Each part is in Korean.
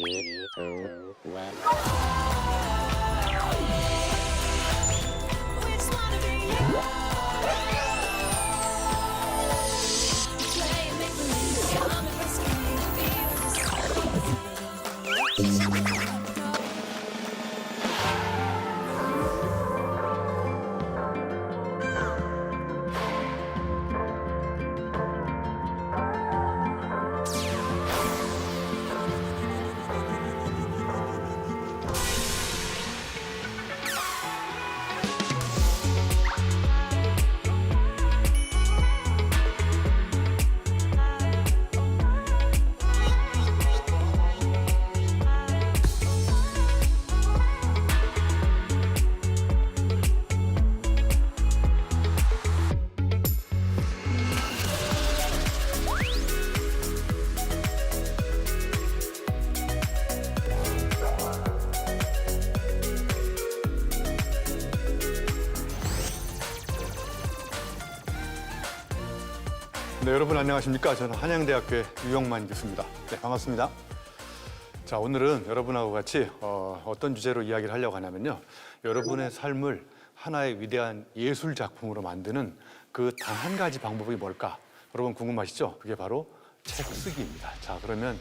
3, 2, 1. 네, 여러분 안녕하십니까? 저는 한양대학교의 유영만 교수입니다. 네, 반갑습니다. 자, 오늘은 여러분하고 같이 어떤 주제로 이야기를 하려고 하냐면요. 여러분의 삶을 하나의 위대한 예술 작품으로 만드는 그 단 한 가지 방법이 뭘까? 여러분 궁금하시죠? 그게 바로 책 쓰기입니다. 자, 그러면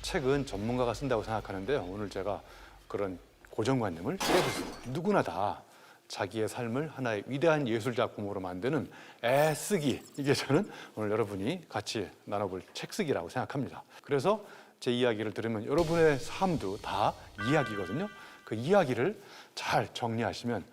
책은 전문가가 쓴다고 생각하는데요. 오늘 제가 그런 고정관념을 깨부수고 누구나 다 자기의 삶을 하나의 위대한 예술 작품으로 만드는 애쓰기, 이게 저는 오늘 여러분이 같이 나눠볼 책쓰기라고 생각합니다. 그래서 제 이야기를 들으면 여러분의 삶도 다 이야기거든요. 그 이야기를 잘 정리하시면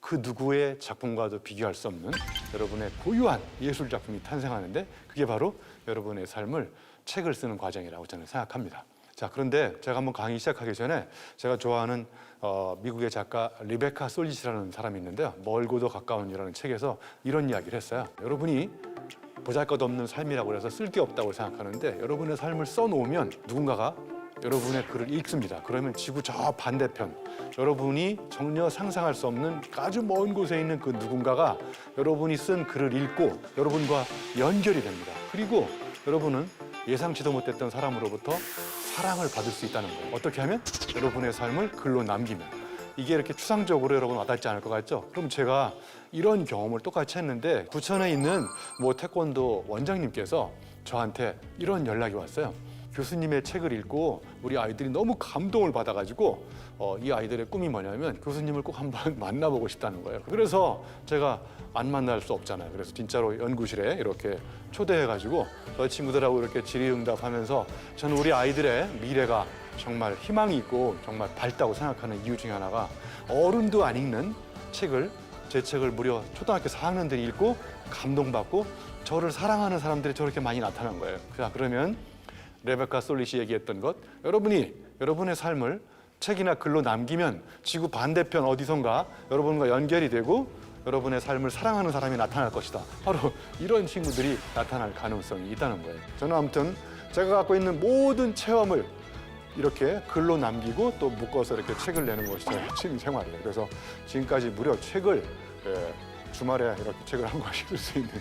그 누구의 작품과도 비교할 수 없는 여러분의 고유한 예술 작품이 탄생하는데, 그게 바로 여러분의 삶을 책을 쓰는 과정이라고 저는 생각합니다. 자, 그런데 제가 한번 강의 시작하기 전에 제가 좋아하는 미국의 작가 리베카 솔릿이라는 사람이 있는데요. 멀고도 가까운이라는 책에서 이런 이야기를 했어요. 여러분이 보잘것없는 삶이라고 해서 쓸데없다고 생각하는데, 여러분의 삶을 써놓으면 누군가가 여러분의 글을 읽습니다. 그러면 지구 저 반대편, 여러분이 전혀 상상할 수 없는 아주 먼 곳에 있는 그 누군가가 여러분이 쓴 글을 읽고 여러분과 연결이 됩니다. 그리고 여러분은 예상치도 못했던 사람으로부터 사랑을 받을 수 있다는 거예요. 어떻게 하면? 여러분의 삶을 글로 남기면. 이게 이렇게 추상적으로 여러분 와닿지 않을 것 같죠? 그럼 제가 이런 경험을 똑같이 했는데, 부천에 있는 태권도 원장님께서 저한테 이런 연락이 왔어요. 교수님의 책을 읽고 우리 아이들이 너무 감동을 받아가지고 이 아이들의 꿈이 뭐냐면 교수님을 꼭 한번 만나보고 싶다는 거예요. 그래서 제가 안 만날 수 없잖아요. 그래서 진짜로 연구실에 이렇게 초대해가지고 저희 친구들하고 이렇게 질의응답하면서 저는 우리 아이들의 미래가 정말 희망이 있고 정말 밝다고 생각하는 이유 중에 하나가, 어른도 안 읽는 책을, 제 책을 무려 초등학교 4학년들이 읽고 감동받고 저를 사랑하는 사람들이 저렇게 많이 나타난 거예요. 자, 그러면 레베카 솔릿이 얘기했던 것, 여러분이 여러분의 삶을 책이나 글로 남기면 지구 반대편 어디선가 여러분과 연결이 되고 여러분의 삶을 사랑하는 사람이 나타날 것이다. 바로 이런 친구들이 나타날 가능성이 있다는 거예요. 저는 아무튼 제가 갖고 있는 모든 체험을 이렇게 글로 남기고 또 묶어서 이렇게 책을 내는 것이 저의 취미 생활이에요. 그래서 지금까지 무려 책을 주말에 이렇게 책을 한 권씩 쓸 수 있는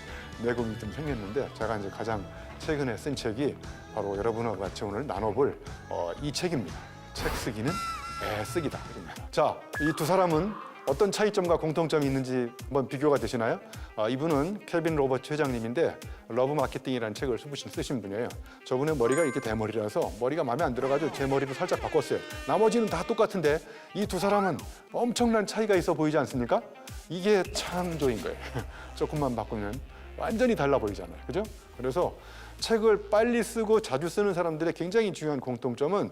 내공이 좀 생겼는데, 제가 이제 가장 최근에 쓴 책이 바로 여러분과 같이 오늘 나눠볼 이 책입니다. 책 쓰기는 애쓰기다. 자, 이 두 사람은 어떤 차이점과 공통점이 있는지 한번 비교가 되시나요? 이분은 켈빈 로버츠 회장님인데 러브 마케팅이라는 책을 쓰신 분이에요. 저분의 머리가 이렇게 대머리라서 머리가 마음에 안 들어가지고 제 머리를 살짝 바꿨어요. 나머지는 다 똑같은데 이 두 사람은 엄청난 차이가 있어 보이지 않습니까? 이게 창조인 거예요. 조금만 바꾸면 완전히 달라 보이잖아요. 그죠? 그래서 책을 빨리 쓰고 자주 쓰는 사람들의 굉장히 중요한 공통점은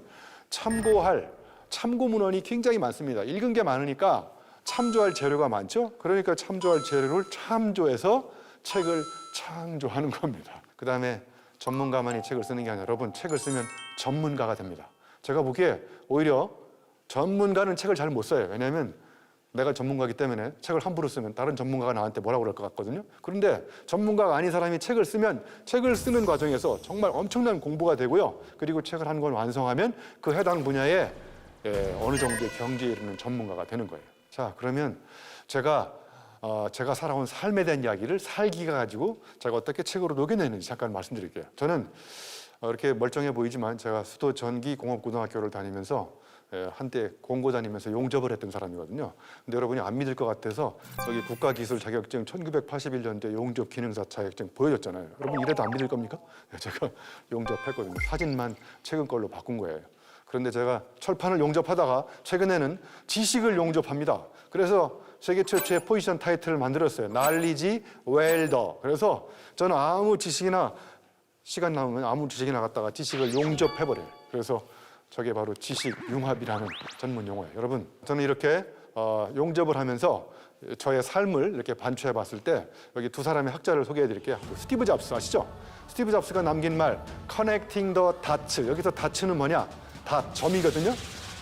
참고 문헌이 굉장히 많습니다. 읽은 게 많으니까 참조할 재료가 많죠? 그러니까 참조할 재료를 참조해서 책을 창조하는 겁니다. 그 다음에 전문가만이 책을 쓰는 게 아니라 여러분, 책을 쓰면 전문가가 됩니다. 제가 보기에 오히려 전문가는 책을 잘 못 써요. 왜냐하면 내가 전문가이기 때문에 책을 함부로 쓰면 다른 전문가가 나한테 뭐라고 그럴 것 같거든요. 그런데 전문가가 아닌 사람이 책을 쓰면 책을 쓰는 과정에서 정말 엄청난 공부가 되고요. 그리고 책을 한 권 완성하면 그 해당 분야에 어느 정도의 경지에 이르는 전문가가 되는 거예요. 자, 그러면 제가 살아온 삶에 대한 이야기를 살기가 가지고 제가 어떻게 책으로 녹여내는지 잠깐 말씀드릴게요. 저는 이렇게 멀쩡해 보이지만 제가 수도 전기공업고등학교를 다니면서 한때 공고 다니면서 용접을 했던 사람이거든요. 근데 여러분이 안 믿을 것 같아서 여기 국가기술 자격증 1981년도에 용접 기능사 자격증 보여줬잖아요. 여러분 이래도 안 믿을 겁니까? 제가 용접했거든요. 사진만 최근 걸로 바꾼 거예요. 그런데 제가 철판을 용접하다가 최근에는 지식을 용접합니다. 그래서 세계 최초의 포지션 타이틀을 만들었어요. 날리지 웰더. 그래서 저는 아무 지식이나 시간 나오면 아무 지식이나 갖다가 지식을 용접해버려요. 그래서 저게 바로 지식융합이라는 전문 용어예요. 여러분, 저는 이렇게 용접을 하면서 저의 삶을 이렇게 반추해 봤을 때 여기 두 사람의 학자를 소개해 드릴게요. 스티브 잡스 아시죠? 스티브 잡스가 남긴 말 Connecting the dots. 여기서 다츠는 뭐냐? 다 점이거든요.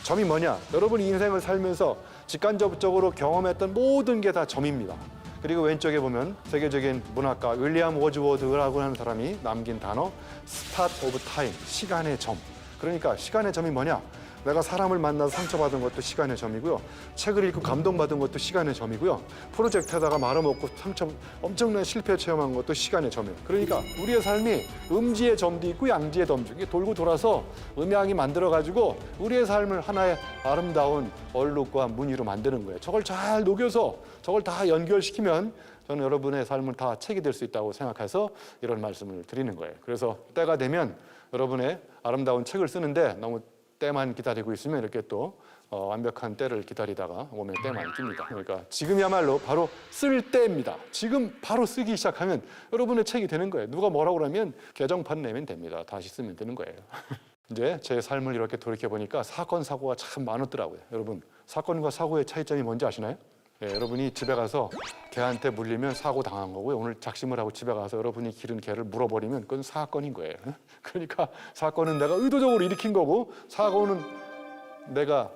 점이 뭐냐? 여러분이 인생을 살면서 직간접적으로 경험했던 모든 게 다 점입니다. 그리고 왼쪽에 보면 세계적인 문학가 윌리엄 워즈워드라고 하는 사람이 남긴 단어 스팟 오브 타임, 시간의 점. 그러니까 시간의 점이 뭐냐? 내가 사람을 만나서 상처받은 것도 시간의 점이고요. 책을 읽고 감동받은 것도 시간의 점이고요. 프로젝트하다가 말아먹고 엄청난 실패 체험한 것도 시간의 점이에요. 그러니까 우리의 삶이 음지의 점도 있고 양지의 점도 있고 돌고 돌아서 음양이 만들어가지고 우리의 삶을 하나의 아름다운 얼룩과 무늬로 만드는 거예요. 저걸 잘 녹여서 저걸 다 연결시키면 저는 여러분의 삶은 다 책이 될 수 있다고 생각해서 이런 말씀을 드리는 거예요. 그래서 때가 되면 여러분의 아름다운 책을 쓰는데 너무 때만 기다리고 있으면 이렇게 또 완벽한 때를 기다리다가 오면 때만 낍니다. 그러니까 지금이야말로 바로 쓸 때입니다. 지금 바로 쓰기 시작하면 여러분의 책이 되는 거예요. 누가 뭐라고 그러면 개정판 내면 됩니다. 다시 쓰면 되는 거예요. 이제 제 삶을 이렇게 돌이켜보니까 사건, 사고가 참 많았더라고요. 여러분, 사건과 사고의 차이점이 뭔지 아시나요? 여러분이 집에 가서 개한테 물리면 사고 당한 거고요. 오늘 작심을 하고 집에 가서 여러분이 기른 개를 물어버리면 그건 사건인 거예요. 그러니까 사건은 내가 의도적으로 일으킨 거고 사고는 내가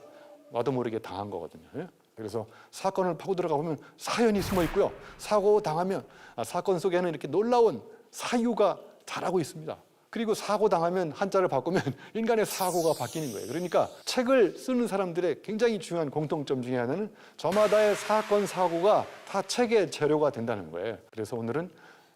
나도 모르게 당한 거거든요. 그래서 사건을 파고 들어가 보면 사연이 숨어 있고요. 사고 당하면 사건 속에는 이렇게 놀라운 사유가 자라고 있습니다. 그리고 사고 당하면 한자를 바꾸면 인간의 사고가 바뀌는 거예요. 그러니까 책을 쓰는 사람들의 굉장히 중요한 공통점 중에 하나는 저마다의 사건, 사고가 다 책의 재료가 된다는 거예요. 그래서 오늘은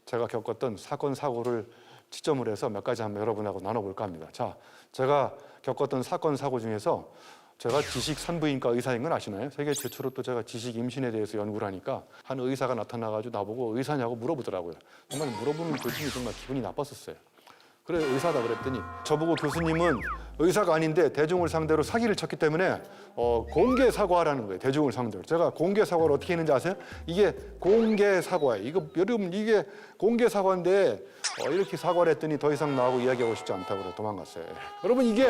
제가 겪었던 사건, 사고를 지점으로 해서 몇 가지 한번 여러분하고 나눠볼까 합니다. 자, 제가 겪었던 사건, 사고 중에서 제가 지식 산부인과 의사인 건 아시나요? 세계 최초로 또 제가 지식 임신에 대해서 연구를 하니까 한 의사가 나타나가지고 나보고 의사냐고 물어보더라고요. 정말 물어보는 도중에 정말 기분이 나빴었어요. 그래 의사다 그랬더니 저보고 교수님은 의사가 아닌데 대중을 상대로 사기를 쳤기 때문에 공개 사과하라는 거예요. 대중을 상대로. 제가 공개 사과를 어떻게 했는지 아세요? 이게 공개 사과예요. 이거 여러분 이게 공개 사과인데 이렇게 사과를 했더니 더 이상 나하고 이야기하고 싶지 않다고 그래 도망갔어요. 여러분 이게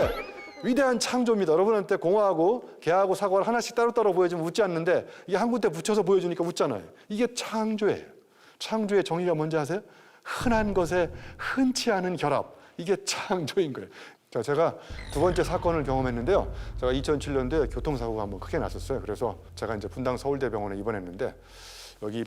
위대한 창조입니다. 여러분한테 공하고 개하고 사과를 하나씩 따로따로 보여주면 웃지 않는데 이게 한 군데 붙여서 보여주니까 웃잖아요. 이게 창조예요. 창조의 정의가 뭔지 아세요? 흔한 것에 흔치 않은 결합. 이게 창조인 거예요. 자, 제가 두 번째 사건을 경험했는데요. 제가 2007년도에 교통사고가 한번 크게 났었어요. 그래서 제가 이제 분당 서울대병원에 입원했는데 여기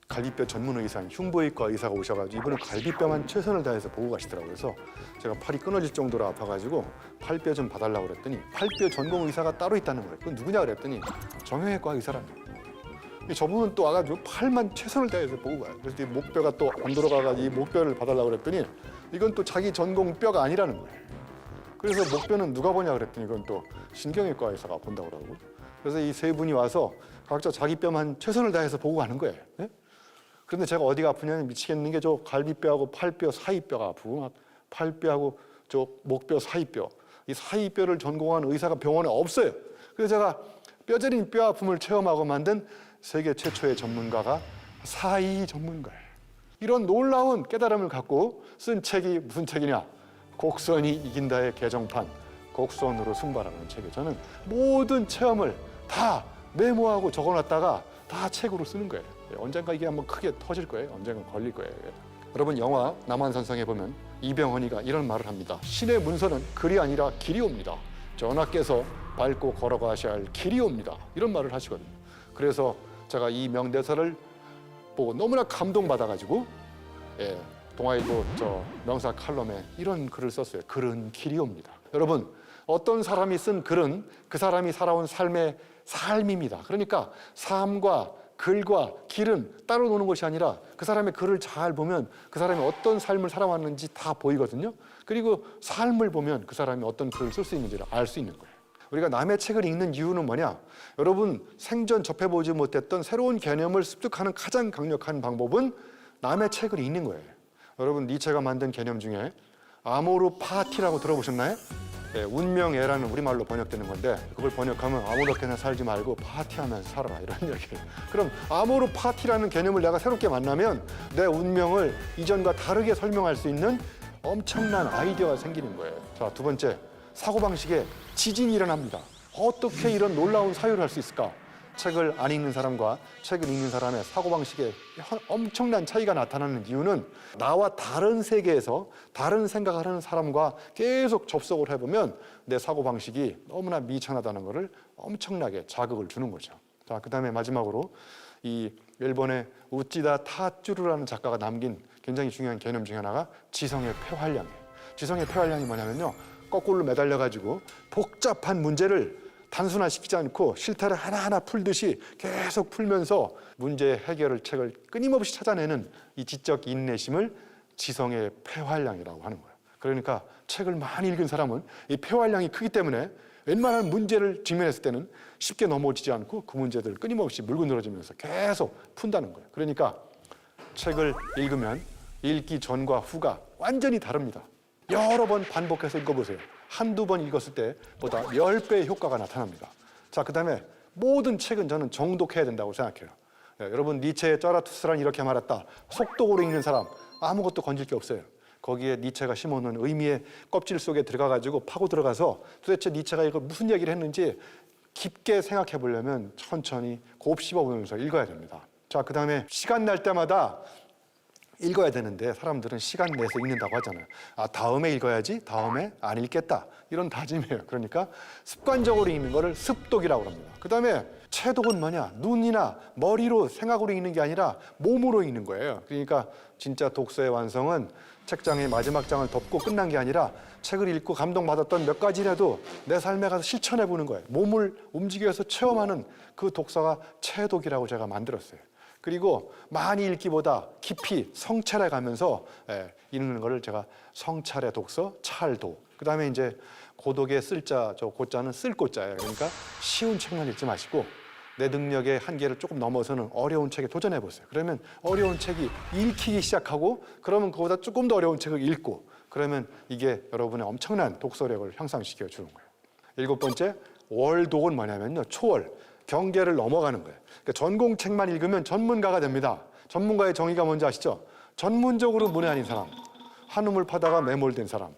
갈비뼈 전문 의사인 흉부외과 의사가 오셔가지고 이분은 갈비뼈만 최선을 다해서 보고 가시더라고요. 그래서 제가 팔이 끊어질 정도로 아파가지고 팔뼈 좀 봐달라고 그랬더니 팔뼈 전공 의사가 따로 있다는 거예요. 그건 누구냐 그랬더니 정형외과 의사랍니다. 저분은 또 와가지고 팔만 최선을 다해서 보고 가요. 그래서 이 목뼈가 또 안 들어가가지고 이 목뼈를 봐달라고 그랬더니 이건 또 자기 전공 뼈가 아니라는 거예요. 그래서 목뼈는 누가 보냐 그랬더니 이건 또 신경외과 의사가 본다고 그러고. 그래서 이 세 분이 와서 각자 자기 뼈만 최선을 다해서 보고 가는 거예요. 네? 그런데 제가 어디가 아프냐면 미치겠는 게 저 갈비뼈하고 팔뼈 사이뼈가 아프고 팔뼈하고 저 목뼈 사이뼈. 이 사이뼈를 전공한 의사가 병원에 없어요. 그래서 제가 뼈저린 뼈 아픔을 체험하고 만든 세계 최초의 전문가가 사이 전문가예요. 이런 놀라운 깨달음을 갖고 쓴 책이 무슨 책이냐? 곡선이 이긴다의 개정판, 곡선으로 승부하라는 책이에요. 저는 모든 체험을 다 메모하고 적어놨다가 다 책으로 쓰는 거예요. 언젠가 이게 한번 크게 터질 거예요. 언젠가 걸릴 거예요. 여러분 영화 남한산성에 보면 이병헌이가 이런 말을 합니다. 신의 문서는 글이 아니라 길이 옵니다. 전하께서 밟고 걸어가셔야 할 길이 옵니다. 이런 말을 하시거든요. 그래서 제가 이 명대사를 보고 너무나 감동받아가지고 동아일보 저 명사 칼럼에 이런 글을 썼어요. 글은 길이 옵니다. 여러분 어떤 사람이 쓴 글은 그 사람이 살아온 삶의 삶입니다. 그러니까 삶과 글과 길은 따로 노는 것이 아니라 그 사람의 글을 잘 보면 그 사람이 어떤 삶을 살아왔는지 다 보이거든요. 그리고 삶을 보면 그 사람이 어떤 글을 쓸 수 있는지를 알 수 있는 거예요. 우리가 남의 책을 읽는 이유는 뭐냐? 여러분, 생전 접해보지 못했던 새로운 개념을 습득하는 가장 강력한 방법은 남의 책을 읽는 거예요. 여러분, 니체가 만든 개념 중에 아모르 파티라고 들어보셨나요? 네, 운명애라는 우리말로 번역되는 건데 그걸 번역하면 아무렇게나 살지 말고 파티하면서 살아라 이런 얘기예요. 그럼 아모르 파티라는 개념을 내가 새롭게 만나면 내 운명을 이전과 다르게 설명할 수 있는 엄청난 아이디어가 생기는 거예요. 자, 두 번째, 사고방식에 지진이 일어납니다. 어떻게 이런 놀라운 사유를 할 수 있을까? 책을 안 읽는 사람과 책을 읽는 사람의 사고방식에 엄청난 차이가 나타나는 이유는 나와 다른 세계에서 다른 생각을 하는 사람과 계속 접속을 해보면 내 사고방식이 너무나 미천하다는 것을 엄청나게 자극을 주는 거죠. 자, 그 다음에 마지막으로 이 일본의 우찌다 타츠루라는 작가가 남긴 굉장히 중요한 개념 중에 하나가 지성의 폐활량이에요. 지성의 폐활량이 뭐냐면요, 거꾸로 매달려가지고 복잡한 문제를 단순화시키지 않고 실타를 하나하나 풀듯이 계속 풀면서 문제 해결을 책을 끊임없이 찾아내는 이 지적 인내심을 지성의 폐활량이라고 하는 거예요. 그러니까 책을 많이 읽은 사람은 이 폐활량이 크기 때문에 웬만한 문제를 직면했을 때는 쉽게 넘어지지 않고 그 문제들을 끊임없이 물고 늘어지면서 계속 푼다는 거예요. 그러니까 책을 읽으면 읽기 전과 후가 완전히 다릅니다. 여러 번 반복해서 읽어보세요. 한두 번 읽었을 때보다 10배의 효과가 나타납니다. 자, 그 다음에 모든 책은 저는 정독해야 된다고 생각해요. 네, 여러분, 니체의 짜라투스란 이렇게 말했다. 속독으로 읽는 사람 아무것도 건질 게 없어요. 거기에 니체가 심어놓은 의미의 껍질 속에 들어가가지고 파고 들어가서 도대체 니체가 이거 무슨 얘기를 했는지 깊게 생각해 보려면 천천히 곱씹어 보면서 읽어야 됩니다. 자, 그 다음에 시간 날 때마다 읽어야 되는데 사람들은 시간 내서 읽는다고 하잖아요. 아, 다음에 읽어야지, 다음에 안 읽겠다, 이런 다짐이에요. 그러니까 습관적으로 읽는 거를 습독이라고 합니다. 그 다음에 체독은 뭐냐? 눈이나 머리로 생각으로 읽는 게 아니라 몸으로 읽는 거예요. 그러니까 진짜 독서의 완성은 책장의 마지막 장을 덮고 끝난 게 아니라 책을 읽고 감동받았던 몇 가지라도 내 삶에 가서 실천해 보는 거예요. 몸을 움직여서 체험하는 그 독서가 체독이라고 제가 만들었어요. 그리고 많이 읽기보다 깊이 성찰해 가면서 읽는 거를 제가 성찰의 독서, 찰독. 그 다음에 이제 고독의 쓸자, 저 고자는 쓸 고자예요. 그러니까 쉬운 책만 읽지 마시고 내 능력의 한계를 조금 넘어서는 어려운 책에 도전해 보세요. 그러면 어려운 책이 읽히기 시작하고 그러면 그보다 조금 더 어려운 책을 읽고 그러면 이게 여러분의 엄청난 독서력을 향상시켜 주는 거예요. 7번째, 월독은 뭐냐면요, 초월. 경계를 넘어가는 거예요. 그러니까 전공책만 읽으면 전문가가 됩니다. 전문가의 정의가 뭔지 아시죠? 전문적으로 문외한인 사람, 한우물 파다가 매몰된 사람,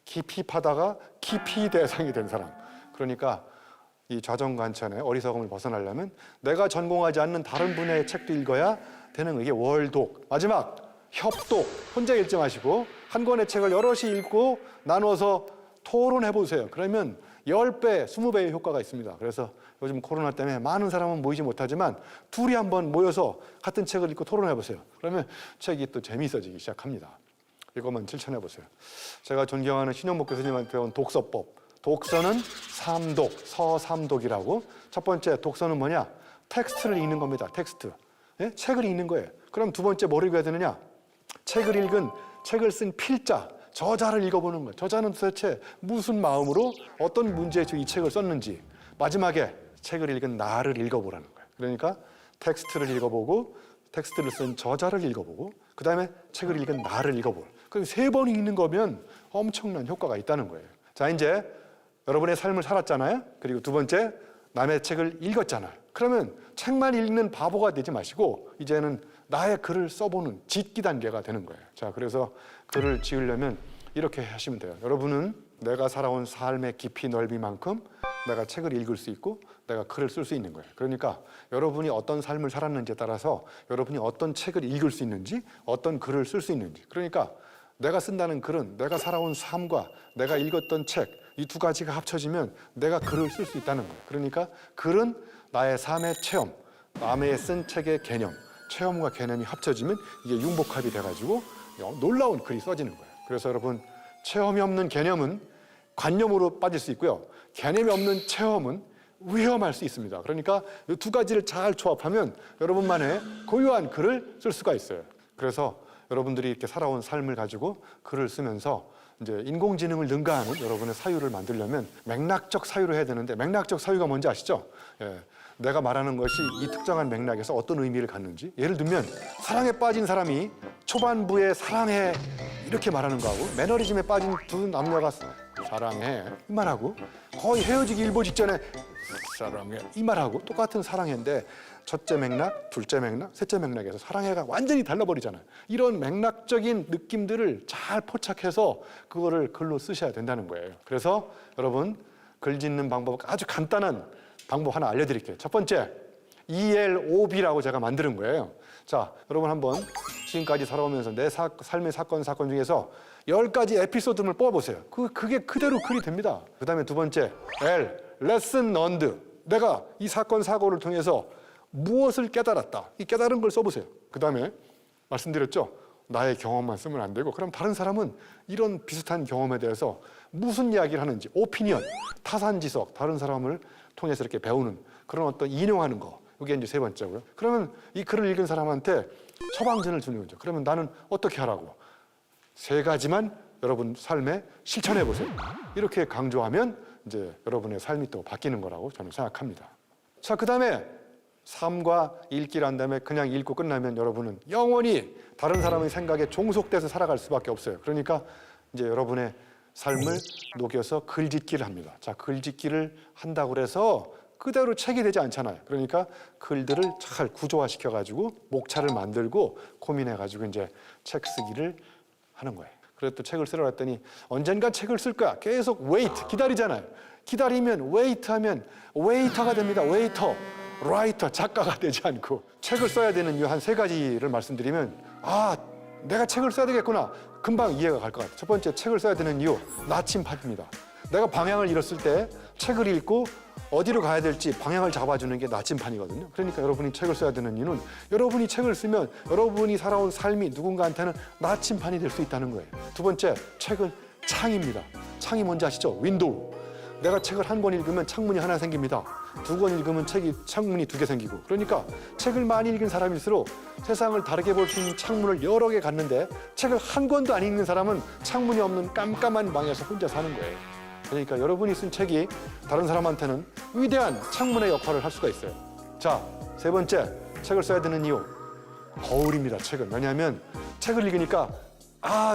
깊이 파다가 깊이 대상이 된 사람. 그러니까 이 좌정관천의 어리석음을 벗어나려면 내가 전공하지 않는 다른 분야의 책도 읽어야 되는 이게 월독. 마지막, 협독. 혼자 읽지 마시고 한 권의 책을 여럿이 읽고 나눠서 토론해 보세요. 그러면 10배, 20배의 효과가 있습니다. 그래서 요즘 코로나 때문에 많은 사람은 모이지 못하지만 둘이 한번 모여서 같은 책을 읽고 토론해 보세요. 그러면 책이 또 재미있어지기 시작합니다. 이것만 실천해 보세요. 제가 존경하는 신영복 교수님한테 배운 독서법. 독서는 삼독, 서삼독이라고. 첫 번째 독서는 뭐냐? 텍스트를 읽는 겁니다. 텍스트. 예? 책을 읽는 거예요. 그럼 두 번째 뭘 읽어야 되느냐? 책을 쓴 필자, 저자를 읽어보는 거예요. 저자는 도대체 무슨 마음으로 어떤 문제에 이 책을 썼는지. 마지막에 책을 읽은 나를 읽어보라는 거예요. 그러니까 텍스트를 읽어보고 텍스트를 쓴 저자를 읽어보고 그 다음에 책을 읽은 나를 읽어보고 그럼 3번 읽는 거면 엄청난 효과가 있다는 거예요. 자, 이제 여러분의 삶을 살았잖아요. 그리고 두 번째, 남의 책을 읽었잖아요. 그러면 책만 읽는 바보가 되지 마시고 이제는 나의 글을 써보는 짓기 단계가 되는 거예요. 자, 그래서 글을 지으려면 이렇게 하시면 돼요. 여러분은 내가 살아온 삶의 깊이 넓이만큼 내가 책을 읽을 수 있고 내가 글을 쓸 수 있는 거예요. 그러니까 여러분이 어떤 삶을 살았는지에 따라서 여러분이 어떤 책을 읽을 수 있는지 어떤 글을 쓸 수 있는지, 그러니까 내가 쓴다는 글은 내가 살아온 삶과 내가 읽었던 책, 이 두 가지가 합쳐지면 내가 글을 쓸 수 있다는 거예요. 그러니까 글은 나의 삶의 체험, 남의 쓴 책의 개념, 체험과 개념이 합쳐지면 이게 융복합이 돼가지고 놀라운 글이 써지는 거예요. 그래서 여러분, 체험이 없는 개념은 관념으로 빠질 수 있고요. 개념이 없는 체험은 위험할 수 있습니다. 그러니까 이 두 가지를 잘 조합하면 여러분만의 고유한 글을 쓸 수가 있어요. 그래서 여러분들이 이렇게 살아온 삶을 가지고 글을 쓰면서 이제 인공지능을 능가하는 여러분의 사유를 만들려면 맥락적 사유를 해야 되는데, 맥락적 사유가 뭔지 아시죠? 예, 내가 말하는 것이 이 특정한 맥락에서 어떤 의미를 갖는지. 예를 들면 사랑에 빠진 사람이 초반부에 사랑해 이렇게 말하는 거하고, 매너리즘에 빠진 두 남녀가 사랑해 이 말하고, 거의 헤어지기 일보 직전에 사랑해 이 말하고 똑같은 사랑해인데 첫째 맥락, 둘째 맥락, 셋째 맥락에서 사랑해가 완전히 달라버리잖아요. 이런 맥락적인 느낌들을 잘 포착해서 그거를 글로 쓰셔야 된다는 거예요. 그래서 여러분 글 짓는 방법 아주 간단한 방법 하나 알려드릴게요. 첫 번째, ELOB라고 제가 만드는 거예요. 자, 여러분 한번 지금까지 살아오면서 내 삶의 사건 중에서 10가지 에피소드를 뽑아보세요. 그게 그대로 글이 됩니다. 그 다음에 두 번째, L, Lesson Learned. 내가 이 사건 사고를 통해서 무엇을 깨달았다. 이 깨달은 걸 써보세요. 그 다음에 말씀드렸죠. 나의 경험만 쓰면 안 되고, 그럼 다른 사람은 이런 비슷한 경험에 대해서 무슨 이야기를 하는지, 오피니언, 타산지석, 다른 사람을 통해서 이렇게 배우는 그런 어떤 인용하는 거. 이게 이제 세 번째고요. 그러면 이 글을 읽은 사람한테 처방전을 주는 거죠. 그러면 나는 어떻게 하라고? 세 가지만 여러분 삶에 실천해 보세요. 이렇게 강조하면 이제 여러분의 삶이 또 바뀌는 거라고 저는 생각합니다. 자, 그 다음에 삶과 읽기를 한 다음에 그냥 읽고 끝나면 여러분은 영원히 다른 사람의 생각에 종속돼서 살아갈 수밖에 없어요. 그러니까 이제 여러분의 삶을 녹여서 글짓기를 합니다. 자, 글짓기를 한다고 그래서 그대로 책이 되지 않잖아요. 그러니까 글들을 잘 구조화시켜가지고 목차를 만들고 고민해가지고 이제 책 쓰기를 하는 거예요. 그래서 또 책을 쓰러 갔더니 언젠가 책을 쓸 거야. 계속 웨이트, 기다리잖아요. 기다리면 웨이트 하면 웨이터가 됩니다. 웨이터. 라이터, 작가가 되지 않고. 책을 써야 되는 이유 한 세 가지를 말씀드리면, 아, 내가 책을 써야 되겠구나. 금방 이해가 갈 것 같아요. 첫 번째, 책을 써야 되는 이유, 나침반입니다. 내가 방향을 잃었을 때 책을 읽고 어디로 가야 될지 방향을 잡아주는 게 나침반이거든요. 그러니까 여러분이 책을 써야 되는 이유는 여러분이 책을 쓰면 여러분이 살아온 삶이 누군가한테는 나침반이 될 수 있다는 거예요. 두 번째, 책은 창입니다. 창이 뭔지 아시죠? 윈도우. 내가 책을 한 권 읽으면 창문이 하나 생깁니다. 두 권 읽으면 창문이 두 개 생기고. 그러니까 책을 많이 읽은 사람일수록 세상을 다르게 볼 수 있는 창문을 여러 개 갖는데, 책을 한 권도 안 읽는 사람은 창문이 없는 깜깜한 방에서 혼자 사는 거예요. 그러니까 여러분이 쓴 책이 다른 사람한테는 위대한 창문의 역할을 할 수가 있어요. 자, 세 번째, 책을 써야 되는 이유, 거울입니다. 책은. 왜냐하면 책을 읽으니까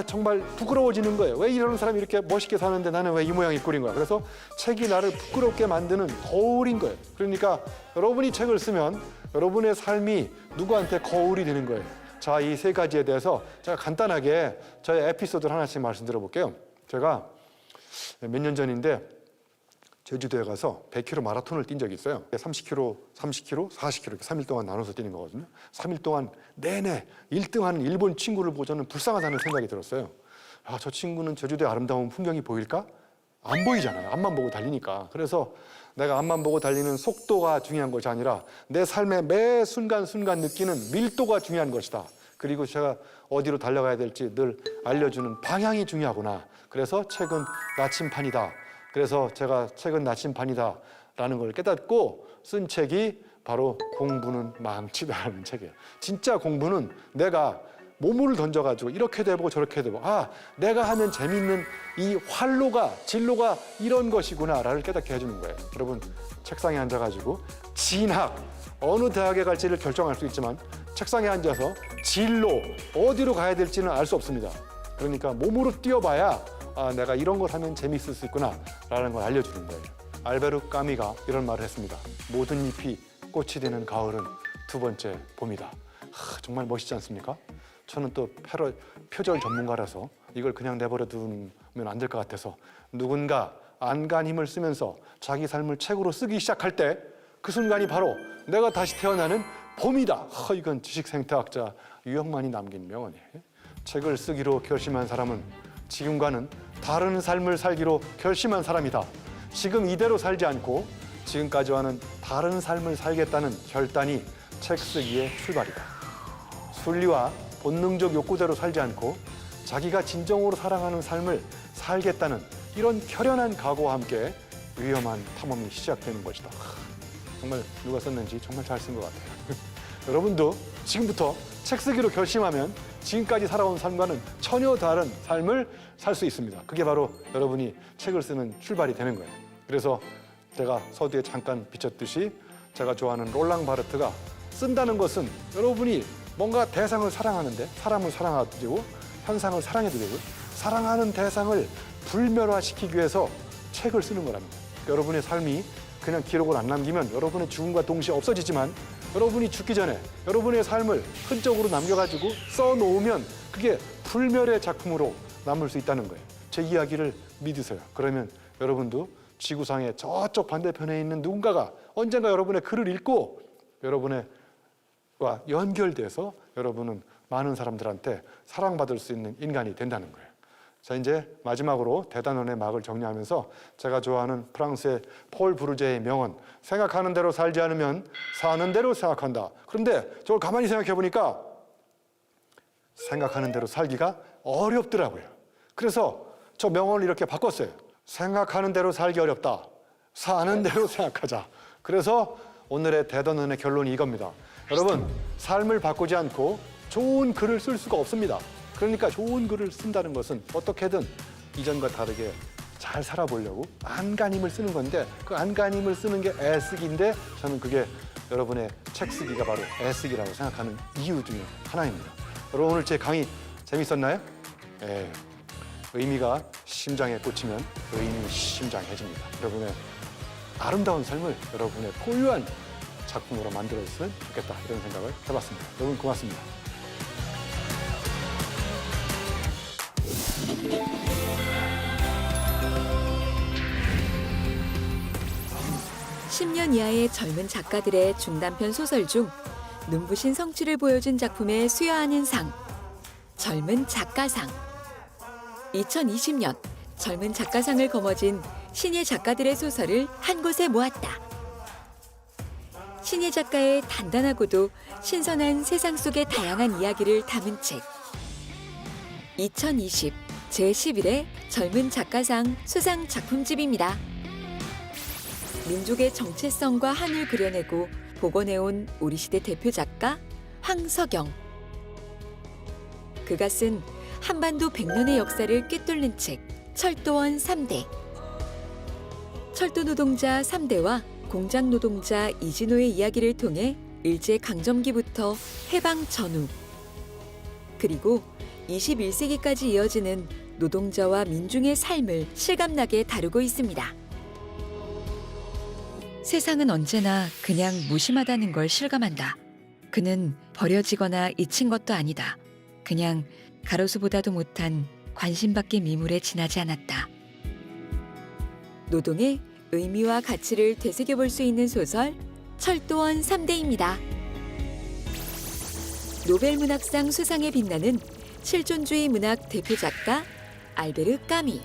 정말 부끄러워지는 거예요. 왜 이런 사람이 이렇게 멋있게 사는데 나는 왜 이 모양 이 꼴인 거야. 그래서 책이 나를 부끄럽게 만드는 거울인 거예요. 그러니까 여러분이 책을 쓰면 여러분의 삶이 누구한테 거울이 되는 거예요. 자, 이 세 가지에 대해서 제가 간단하게 저의 에피소드를 하나씩 말씀드려 볼게요. 제가 몇 년 전인데 제주도에 가서 100km 마라톤을 뛴 적이 있어요. 30km, 30km, 40km 이렇게 3일 동안 나눠서 뛰는 거거든요. 3일 동안 내내 1등하는 일본 친구를 보고 저는 불쌍하다는 생각이 들었어요. 저 친구는 제주도의 아름다운 풍경이 보일까? 안 보이잖아요. 앞만 보고 달리니까. 그래서 내가 앞만 보고 달리는 속도가 중요한 것이 아니라 내 삶의 매 순간순간 느끼는 밀도가 중요한 것이다. 그리고 제가 어디로 달려가야 될지 늘 알려주는 방향이 중요하구나. 그래서 책은 나침반이다. 그래서 제가 책은 나침반이다 라는 걸 깨닫고 쓴 책이 바로 공부는 망치다라는 책이에요. 진짜 공부는 내가 몸을 던져가지고 이렇게 해보고 저렇게 해보고, 내가 하면 재밌는 이 활로가, 진로가 이런 것이구나 라를 깨닫게 해주는 거예요. 여러분, 책상에 앉아가지고 진학, 어느 대학에 갈지를 결정할 수 있지만 책상에 앉아서 진로, 어디로 가야 될지는 알 수 없습니다. 그러니까 몸으로 뛰어봐야 내가 이런 걸 하면 재미있을 수 있구나 라는 걸 알려주는 거예요. 알베르 까미가 이런 말을 했습니다. 모든 잎이 꽃이 되는 가을은 두 번째 봄이다. 정말 멋있지 않습니까? 저는 또 표절 전문가라서 이걸 그냥 내버려 두면 안 될 것 같아서, 누군가 안간 힘을 쓰면서 자기 삶을 책으로 쓰기 시작할 때 그 순간이 바로 내가 다시 태어나는 봄이다. 이건 지식생태학자 유영만이 남긴 명언이에요. 책을 쓰기로 결심한 사람은 지금과는 다른 삶을 살기로 결심한 사람이다. 지금 이대로 살지 않고 지금까지와는 다른 삶을 살겠다는 결단이 책 쓰기의 출발이다. 순리와 본능적 욕구대로 살지 않고 자기가 진정으로 사랑하는 삶을 살겠다는 이런 결연한 각오와 함께 위험한 탐험이 시작되는 것이다. 정말 누가 썼는지 정말 잘 쓴 것 같아요. 여러분도 지금부터 책 쓰기로 결심하면 지금까지 살아온 삶과는 전혀 다른 삶을 살 수 있습니다. 그게 바로 여러분이 책을 쓰는 출발이 되는 거예요. 그래서 제가 서두에 잠깐 비쳤듯이 제가 좋아하는 롤랑 바르트가 쓴다는 것은 여러분이 뭔가 대상을 사랑하는데 사람을 사랑해도 되고 현상을 사랑해도 되고 사랑하는 대상을 불멸화시키기 위해서 책을 쓰는 거랍니다. 여러분의 삶이 그냥 기록을 안 남기면 여러분의 죽음과 동시에 없어지지만 여러분이 죽기 전에 여러분의 삶을 흔적으로 남겨가지고 써놓으면 그게 불멸의 작품으로 남을 수 있다는 거예요. 제 이야기를 믿으세요. 그러면 여러분도 지구상의 저쪽 반대편에 있는 누군가가 언젠가 여러분의 글을 읽고 여러분과 연결돼서 여러분은 많은 사람들한테 사랑받을 수 있는 인간이 된다는 거예요. 자, 이제 마지막으로 대단원의 막을 정리하면서 제가 좋아하는 프랑스의 폴 브루제의 명언, 생각하는 대로 살지 않으면 사는 대로 생각한다. 그런데 저걸 가만히 생각해 보니까 생각하는 대로 살기가 어렵더라고요. 그래서 저 명언을 이렇게 바꿨어요. 생각하는 대로 살기 어렵다. 사는 대로 생각하자. 그래서 오늘의 대단원의 결론이 이겁니다. 여러분, 삶을 바꾸지 않고 좋은 글을 쓸 수가 없습니다. 그러니까 좋은 글을 쓴다는 것은 어떻게든 이전과 다르게 잘 살아보려고 안간힘을 쓰는 건데 그 안간힘을 쓰는 게 애쓰기인데 저는 그게 여러분의 책 쓰기가 바로 애쓰기라고 생각하는 이유 중에 하나입니다. 여러분 오늘 제 강의 재밌었나요? 예. 의미가 심장에 꽂히면 의미 심장해집니다. 여러분의 아름다운 삶을 여러분의 고유한 작품으로 만들었으면 좋겠다 이런 생각을 해봤습니다. 여러분 고맙습니다. 10년 이하의 젊은 작가들의 중단편 소설 중 눈부신 성취를 보여준 작품에 수여하는 상, 젊은 작가상. 2020년 젊은 작가상을 거머쥔 신예 작가들의 소설을 한 곳에 모았다. 신예 작가의 단단하고도 신선한 세상 속의 다양한 이야기를 담은 책. 2020 제11회 젊은 작가상 수상 작품집입니다. 민족의 정체성과 한을 그려내고 복원해온 우리 시대 대표 작가 황석영. 그가 쓴 한반도 100년의 역사를 꿰뚫는 책 철도원 3대. 철도 노동자 3대와 공장 노동자 이진호의 이야기를 통해 일제강점기부터 해방 전후 그리고 21세기까지 이어지는 노동자와 민중의 삶을 실감나게 다루고 있습니다. 세상은 언제나 그냥 무심하다는 걸 실감한다. 그는 버려지거나 잊힌 것도 아니다. 그냥 가로수보다도 못한 관심밖의 미물에 지나지 않았다. 노동의 의미와 가치를 되새겨볼 수 있는 소설 철도원 3대입니다. 노벨문학상 수상에 빛나는 실존주의 문학 대표 작가 알베르 까미.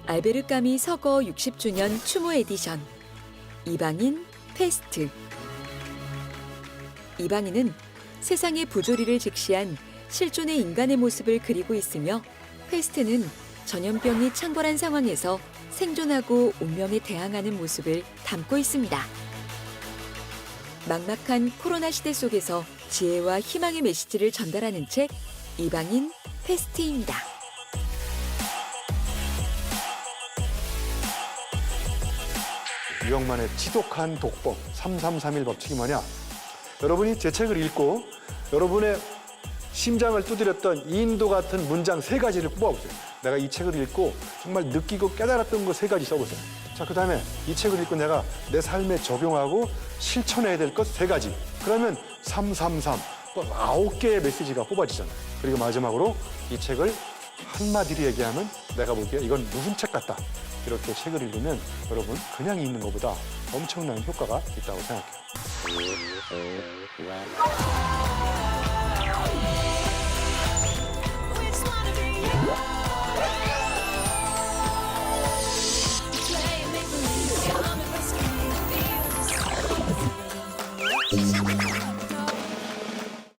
알베르 까미 서거 60주년 추모 에디션 이방인 페스트. 이방인은 세상의 부조리를 직시한 실존의 인간의 모습을 그리고 있으며 페스트는 전염병이 창궐한 상황에서 생존하고 운명에 대항하는 모습을 담고 있습니다. 막막한 코로나 시대 속에서 지혜와 희망의 메시지를 전달하는 책 이방인 페스트입니다. 유영만의 지독한 독법 3331 법칙이 뭐냐? 여러분이 제 책을 읽고 여러분의 심장을 두드렸던 인도 같은 문장 3가지를 뽑아보세요. 내가 이 책을 읽고 정말 느끼고 깨달았던 거 3가지 써보세요. 자, 그 다음에 이 책을 읽고 내가 내 삶에 적용하고 실천해야 될 것 3가지. 그러면 333, 9개의 메시지가 뽑아지잖아요. 그리고 마지막으로 이 책을 한마디로 얘기하면 내가 보기에 이건 무슨 책 같다. 이렇게 책을 읽으면 여러분 그냥 읽는 것보다 엄청난 효과가 있다고 생각해요. Well.